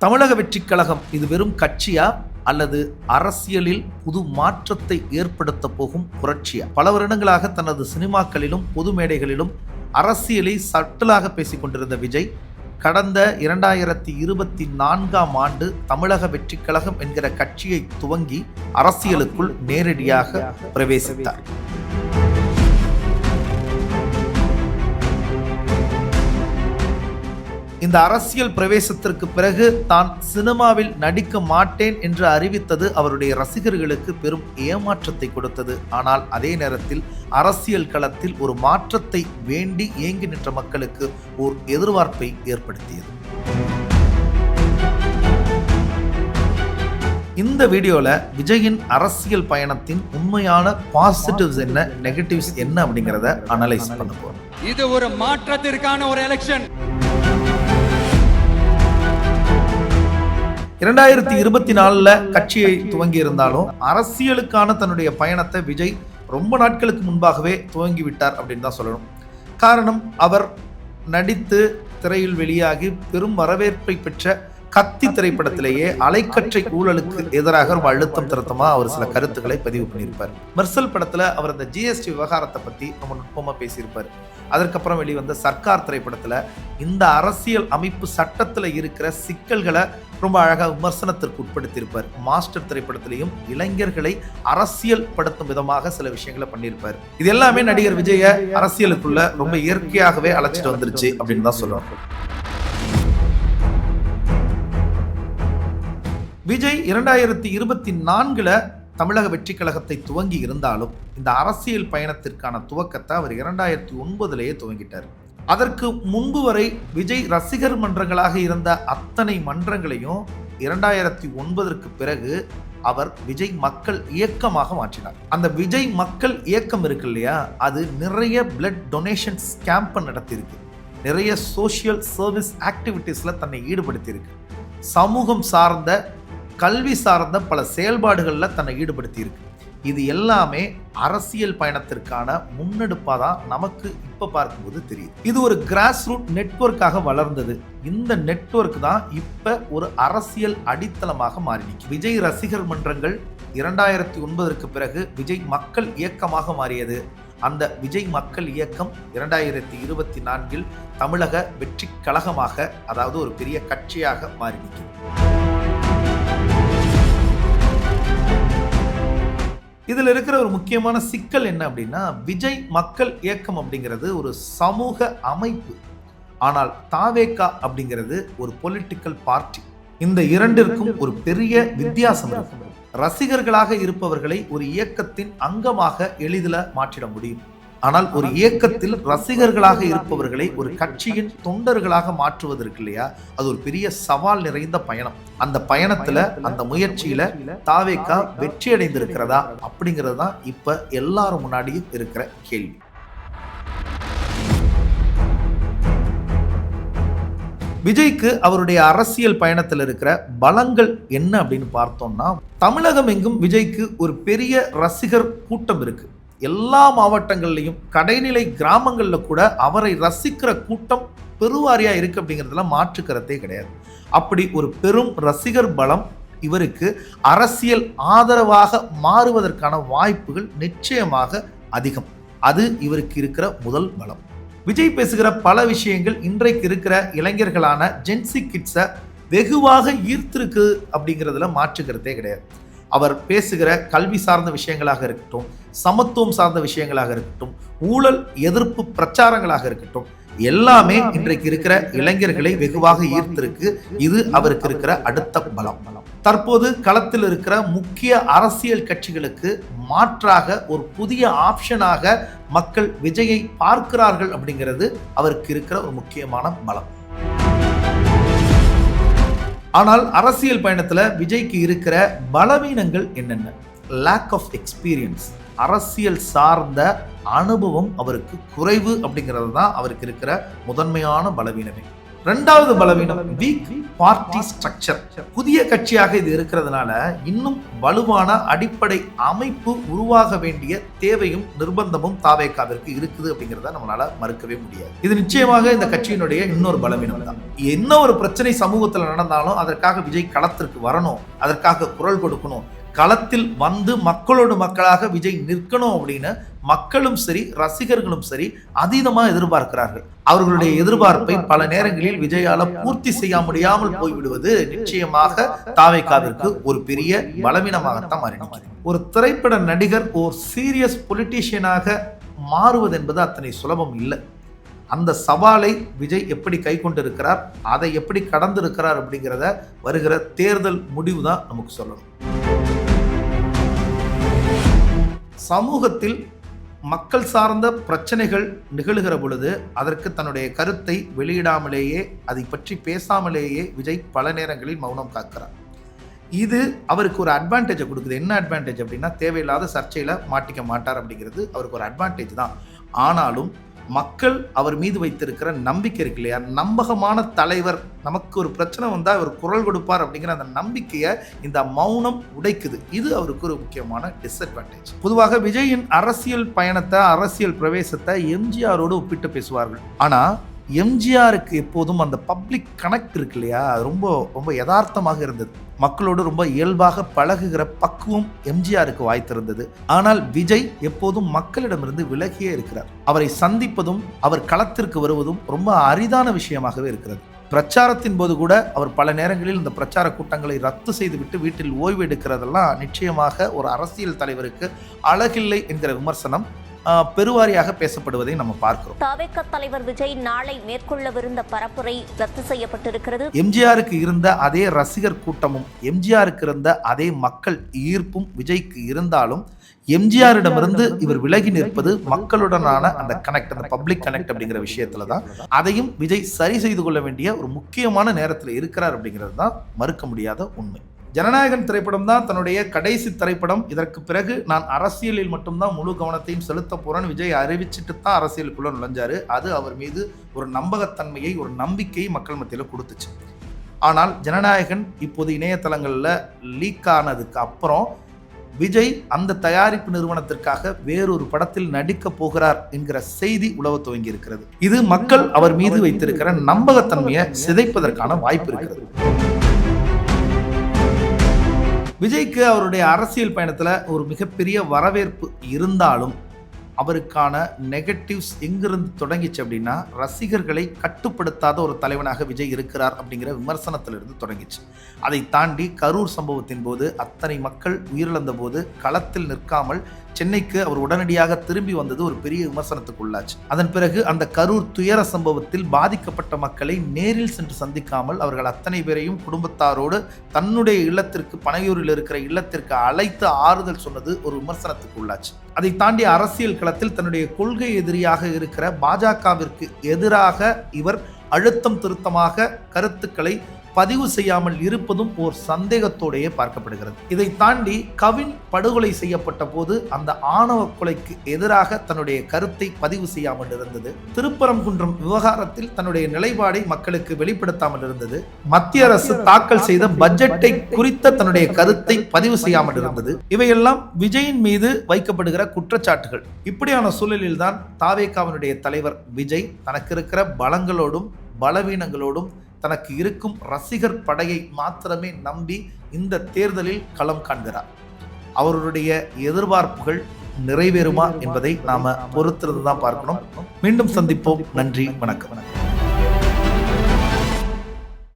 தமிழக வெற்றிக் கழகம் இது வெறும் கட்சியா அல்லது அரசியலில் புது மாற்றத்தை ஏற்படுத்த போகும் புரட்சியா? பல வருடங்களாக தனது சினிமாக்களிலும் பொது மேடைகளிலும் அரசியலை சட்டலாக பேசிக் கொண்டிருந்த விஜய் கடந்த 2024 தமிழக வெற்றிக் கழகம் என்கிற கட்சியை துவங்கி அரசியலுக்குள் நேரடியாக பிரவேசித்தார். இந்த அரசியல் பிரவேசத்திற்கு பிறகு தான் சினிமாவில் நடிக்க மாட்டேன் என்று அறிவித்தது அவருடைய ரசிகர்களுக்கு பெரும் ஏமாற்றத்தை கொடுத்தது. ஆனால் அதே நேரத்தில் அரசியல் களத்தில் ஒரு மாற்றத்தை வேண்டி ஏங்கி நின்ற மக்களுக்கு ஓர் எதிர்பார்ப்பை ஏற்படுத்தியது. இந்த வீடியோல விஜயின் அரசியல் பயணத்தின் உண்மையான பாசிட்டிவ்ஸ் என்ன, நெகட்டிவ்ஸ் என்ன அப்படிங்கறத அனலைஸ் பண்ண போறோம். இது ஒரு மாற்றத்திற்கான ஒரு எலெக்ஷன். 2024 கட்சியை துவங்கி இருந்தாலும் அரசியலுக்கான தன்னுடைய பயணத்தை விஜய் ரொம்ப நாட்களுக்கு முன்பாகவே துவங்கி விட்டார் அப்படின்னு தான் சொல்லணும். காரணம், அவர் நடித்து திரையில் வெளியாகி பெரும் வரவேற்பை பெற்ற கத்தி திரைப்படத்திலேயே அலைக்கற்றை ஊழலுக்கு எதிராக அழுத்தம் திருத்தமா அவர் சில கருத்துக்களை பதிவு பண்ணியிருப்பார். மெர்சல் படத்துல அவர் அந்த ஜிஎஸ்டி விவகாரத்தை பத்தி ரொம்ப நுட்பமா பேசியிருப்பார். அதற்கப்புறம் வெளிவந்த சர்க்கார் திரைப்படத்துல இந்த அரசியல் அமைப்பு சட்டத்துல இருக்கிற சிக்கல்களை ரொம்ப அழகா விமர்சனத்திற்கு உட்படுத்தியிருப்பார். மாஸ்டர் திரைப்படத்திலையும் இளைஞர்களை அரசியல் படுத்தும் விதமாக சில விஷயங்களை பண்ணியிருப்பார். இது எல்லாமே நடிகர் விஜய அரசியலுக்குள்ள ரொம்ப இயற்கையாகவே அழைச்சிட்டு வந்துருச்சு அப்படின்னு தான் சொல்லுவாங்க. விஜய் 2024 தமிழக வெற்றிக் கழகத்தை துவங்கி இருந்தாலும் இந்த அரசியல் பயணத்திற்கான துவக்கத்தை அவர் 2009 துவங்கிட்டார். அதற்கு முன்பு வரை விஜய் ரசிகர் மன்றங்களாக இருந்த அத்தனை மன்றங்களையும் 2009 பிறகு அவர் விஜய் மக்கள் இயக்கமாக மாற்றினார். அந்த விஜய் மக்கள் இயக்கம் இருக்கு இல்லையா, அது நிறைய பிளட் டொனேஷன்ஸ் கேம்ப் நடத்தியிருக்கு, நிறைய சோசியல் சர்வீஸ் ஆக்டிவிட்டீஸ்ல தன்னை ஈடுபடுத்தியிருக்கு, சமூகம் சார்ந்த கல்வி சார்ந்த பல செயல்பாடுகளில் தன்னை ஈடுபடுத்தி இருக்கு. இது எல்லாமே அரசியல் பயணத்திற்கான முன்னெடுப்பாக தான் நமக்கு இப்போ பார்க்கும்போது தெரியுது. இது ஒரு கிராஸ் ரூட் நெட்வொர்க்காக வளர்ந்தது. இந்த நெட்வொர்க் தான் இப்போ ஒரு அரசியல் அடித்தளமாக மாறினிச்சு. விஜய் ரசிகர் மன்றங்கள் 2009 பிறகு விஜய் மக்கள் இயக்கமாக மாறியது. அந்த விஜய் மக்கள் இயக்கம் 2024 தமிழக வெற்றிக் கழகமாக, அதாவது ஒரு பெரிய கட்சியாக மாறினிச்சு. இதில் இருக்கிற ஒரு முக்கியமான சிக்கல் என்ன அப்படின்னா, விஜய் மக்கள் இயக்கம் அப்படிங்கிறது ஒரு சமூக அமைப்பு, ஆனால் தாவேகா அப்படிங்கிறது ஒரு பொலிட்டிக்கல் பார்ட்டி. இந்த இரண்டிற்கும் ஒரு பெரிய வித்தியாசம் இருக்கு. ரசிகர்களாக இருப்பவர்களை ஒரு இயக்கத்தின் அங்கமாக எளிதில் மாற்றிட முடியும். ஆனால் ஒரு இயக்கத்தில் ரசிகர்களாக இருப்பவர்களை ஒரு கட்சியின் தொண்டர்களாக மாற்றுவதற்கு இல்லையா, அது ஒரு பெரிய சவால் நிறைந்த பயணம். அந்த பயணத்துல, அந்த முயற்சியில தாவேகா வெற்றி அடைந்திருக்கிறதா அப்படிங்கிறது தான் இப்ப எல்லாரும் முன்னாடியும் இருக்கிற கேள்வி. விஜய்க்கு அவருடைய அரசியல் பயணத்தில் இருக்கிற பலங்கள் என்ன அப்படின்னு பார்த்தோம்னா, தமிழகம் எங்கும் விஜய்க்கு ஒரு பெரிய ரசிகர் கூட்டம் இருக்கு. எல்லா மாவட்டங்கள்லையும் கடைநிலை கிராமங்கள்ல கூட அவரை ரசிக்கிற கூட்டம் பெருவாரியா இருக்கு அப்படிங்கிறதுல மாற்று கருத்தே கிடையாது. அப்படி ஒரு பெரும் ரசிகர் பலம் இவருக்கு அரசியல் ஆதரவாக மாறுவதற்கான வாய்ப்புகள் நிச்சயமாக அதிகம். அது இவருக்கு இருக்கிற முதல் பலம். விஜய் பேசுகிற பல விஷயங்கள் இன்றைக்கு இருக்கிற இளைஞர்களான ஜென்சி கிட்ஸை வெகுவாக ஈர்த்திருக்கு அப்படிங்கிறதுல மாற்று கருத்தே கிடையாது. அவர் பேசுகிற கல்வி சார்ந்த விஷயங்களாக இருக்கட்டும், சமத்துவம் சார்ந்த விஷயங்களாக இருக்கட்டும், ஊழல் எதிர்ப்பு பிரச்சாரங்களாக இருக்கட்டும், எல்லாமே இன்றைக்கு இருக்கிற இளைஞர்களை வெகுவாக ஈர்த்திருக்கு. இது அவருக்கு இருக்கிற அடுத்த பலம். தற்போது களத்தில் இருக்கிற முக்கிய அரசியல் கட்சிகளுக்கு மாற்றாக ஒரு புதிய ஆப்ஷனாக மக்கள் விஜயை பார்க்கிறார்கள் அப்படிங்கிறது அவருக்கு இருக்கிற ஒரு முக்கியமான பலம். ஆனால் அரசியல் பயணத்துல விஜய்க்கு இருக்கிற பலவீனங்கள் என்னென்ன? லேக் ஆஃப் எக்ஸ்பீரியன்ஸ், அரசியல் சார்ந்த அனுபவம் அவருக்கு குறைவு அப்படிங்கிறது தான் அவருக்கு இருக்கிற முதன்மையான பலவீனமே. இரண்டாவது பலவீனம் வீக் பார்ட்டி ஸ்ட்ரக்சர். புதிய கட்சியாக இது இருக்கிறதுனால இன்னும் வலுவான அடிப்படை அமைப்பு உருவாக வேண்டிய தேவையும் நிர்பந்தமும் தாவேகாவிற்கு இருக்குது அப்படிங்கிறத நம்மளால மறுக்கவே முடியாது. இது நிச்சயமாக இந்த கட்சியினுடைய இன்னொரு பலவீனம் தான். என்ன ஒரு பிரச்சனை சமூகத்தில் நடந்தாலும் அதற்காக விஜய் களத்திற்கு வரணும், அதற்காக குரல் கொடுக்கணும், களத்தில் வந்து மக்களோடு மக்களாக விஜய் நிற்கணும் அப்படின்னு மக்களும் சரி ரசிகர்களும் சரி அதீதமாக எதிர்பார்க்கிறார்கள். அவர்களுடைய எதிர்பார்ப்பை பல நேரங்களில் விஜயால பூர்த்தி செய்ய முடியாமல் போய்விடுவது நிச்சயமாக தாவேகாவிற்கு ஒரு பெரிய பலவீனமாகத்தான் மாறினார். ஒரு திரைப்பட நடிகர் ஒரு சீரியஸ் பொலிட்டீஷியனாக மாறுவது என்பது அத்தனை சுலபம் இல்லை. அந்த சவாலை விஜய் எப்படி கை கொண்டு இருக்கிறார், அதை எப்படி கடந்து இருக்கிறார் அப்படிங்கிறத வருகிற தேர்தல் முடிவு தான் நமக்கு சொல்லணும். சமூகத்தில் மக்கள் சார்ந்த பிரச்சனைகள் நிகழுகிற பொழுது அதற்கு தன்னுடைய கருத்தை வெளியிடாமலேயே அதை பற்றி பேசாமலேயே விஜய் பல நேரங்களில் மௌனம் காக்கிறார். இது அவருக்கு ஒரு அட்வான்டேஜை கொடுக்குது. என்ன அட்வான்டேஜ் அப்படின்னா, தேவையில்லாத சர்ச்சையில் மாட்டிக்க மாட்டார் அப்படிங்கிறது அவருக்கு ஒரு அட்வான்டேஜ் தான். ஆனாலும் மக்கள் அவர் மீது வைத்திருக்கிற நம்பிக்கை இருக்கு இல்லையா, நம்பகமான தலைவர், நமக்கு ஒரு பிரச்சனை வந்தால் அவர் குரல் கொடுப்பார் அப்படிங்கிற அந்த நம்பிக்கையை இந்த மௌனம் உடைக்குது. இது அவருக்கு ஒரு முக்கியமான டிஸ்அட்வான்டேஜ். பொதுவாக விஜயின் அரசியல் பயணத்தை, அரசியல் பிரவேசத்தை எம்ஜிஆரோடு ஒப்பிட்டு பேசுவார்கள். ஆனால் எம்ஜிஆருக்கு எப்போதும் அந்த பப்ளிக் கனெக்ட் இருக்கு இல்லையா, ரொம்ப ரொம்ப யதார்த்தமாக இருந்தது. மக்களோடு ரொம்ப இயல்பாக பழகுகிற பக்குவம் எம்ஜிஆருக்கு வாய்த்திருந்தது. ஆனால் விஜய் எப்போதும் மக்களிடமிருந்து விலகியே இருக்கிறார். அவரை சந்திப்பதும் அவர் களத்திற்கு வருவதும் ரொம்ப அரிதான விஷயமாகவே இருக்கிறது. பிரச்சாரத்தின் போது கூட அவர் பல நேரங்களில் இந்த பிரச்சார கூட்டங்களை ரத்து செய்துவிட்டு வீட்டில் ஓய்வு எடுக்கிறதெல்லாம் நிச்சயமாக ஒரு அரசியல் தலைவருக்கு அழகில்லை என்கிற விமர்சனம் பெருவாரியாக பேசப்படுவதை நம்ம பார்க்கிறோம். தாவேகா தலைவர் விஜய் நாளை மேற்கொள்ளவிருந்த பரப்புரை ரத்து செய்யப்பட்டிருக்கிறது. எம்ஜிஆருக்கு இருந்த அதே ரசிகர் கூட்டமும் எம்ஜிஆருக்கு இருந்த அதே மக்கள் ஈர்ப்பும் விஜய்க்கு இருந்தாலும் எம்ஜிஆரிடமிருந்து இவர் விலகி நிற்பது மக்களுடனான அந்த கனெக்ட், அந்த பப்ளிக் கனெக்ட் அப்படிங்கிற விஷயத்துல தான். அதையும் விஜய் சரி செய்து கொள்ள வேண்டிய ஒரு முக்கியமான நேரத்தில் இருக்கிறார் அப்படிங்கிறது தான் மறுக்க முடியாத உண்மை. ஜனநாயகன் திரைப்படம் தான் தன்னுடைய கடைசி திரைப்படம். இதற்கு பிறகு நான் அரசியலில் மட்டும்தான் முழு கவனத்தையும் செலுத்த போறேன்னு விஜய் அறிவிச்சிட்டு தான் அரசியலுக்குள்ள நுழைஞ்சாரு. அது அவர் மீது ஒரு நம்பகத்தன்மையை, ஒரு நம்பிக்கையை மக்கள் மத்தியில் கொடுத்துச்சு. ஆனால் ஜனநாயகன் இப்போது இணையதளங்களில் லீக் ஆனதுக்கு அப்புறம் விஜய் அந்த தயாரிப்பு நிறுவனத்திற்காக வேறொரு படத்தில் நடிக்க போகிறார் என்கிற செய்தி உலவ துவங்கி இருக்கிறது. இது மக்கள் அவர் மீது வைத்திருக்கிற நம்பகத்தன்மையை சிதைப்பதற்கான வாய்ப்பு இருக்கிறது. விஜய்க்கு அவருடைய அரசியல் பயணத்தில் ஒரு மிகப்பெரிய வரவேற்பு இருந்தாலும் அவருக்கான நெகட்டிவ்ஸ் எங்கிருந்து தொடங்கிச்சு அப்படின்னா, ரசிகர்களை கட்டுப்படுத்தாத ஒரு தலைவனாக விஜய் இருக்கிறார் அப்படிங்கிற விமர்சனத்திலிருந்து தொடங்கிச்சு. அதை தாண்டி கரூர் சம்பவத்தின் போது அத்தனை மக்கள் உயிரிழந்த போது களத்தில் நிற்காமல் சென்னைக்கு அவர் உடனடியாக திரும்பி வந்தது ஒரு பெரிய விமர்சனத்துக்கு உள்ளாச்சு. அதன் பிறகு அந்த கரூர் துயர சம்பவத்தில் பாதிக்கப்பட்ட மக்களை நேரில் சென்று சந்திக்காமல் அவர்கள் அத்தனை பேரையும் குடும்பத்தாரோடு தன்னுடைய இல்லத்திற்கு, பனையூரில் இருக்கிற இல்லத்திற்கு அழைத்து ஆறுதல் சொன்னது ஒரு விமர்சனத்துக்கு உள்ளாச்சு. அதை தாண்டி அரசியல் களத்தில் தன்னுடைய கொள்கை எதிரியாக இருக்கிற பாஜகவிற்கு எதிராக இவர் அழுத்தம் திருத்தமாக கருத்துக்களை பதிவு செய்யாமல் இருப்பதும் ஓர் சந்தேகத்தோடையே பார்க்கப்படுகிறது. இதை தாண்டி கவின் படுகொலை செய்யப்பட்ட போது அந்த ஆணவ கொலைக்கு எதிராக தன்னுடைய கருத்தை பதிவு செய்யாமல் இருந்தது. திருப்பரங்குன்றம் விவகாரத்தில் தன்னுடைய நிலைப்பாடை மக்களுக்கு வெளிப்படுத்தாமல் இருந்தது. மத்திய அரசு தாக்கல் செய்த பட்ஜெட்டை குறித்த தன்னுடைய கருத்தை பதிவு செய்யாமல் இருந்தது. இவையெல்லாம் விஜயின் மீது வைக்கப்படுகிற குற்றச்சாட்டுகள். இப்படியான சூழலில் தான் தாவேகாவினுடைய தலைவர் விஜய் தனக்கு இருக்கிற பலங்களோடும் பலவீனங்களோடும் தனக்கு இருக்கும் ரசிகர் படையை மாத்திரமே நம்பி இந்த தேர்தலில் களம் காண்கிறார். அவருடைய எதிர்பார்ப்புகள் நிறைவேறுமா என்பதை நாம பொறுத்திருந்து தான் பார்க்கணும். மீண்டும் சந்திப்போம். நன்றி, வணக்கம்.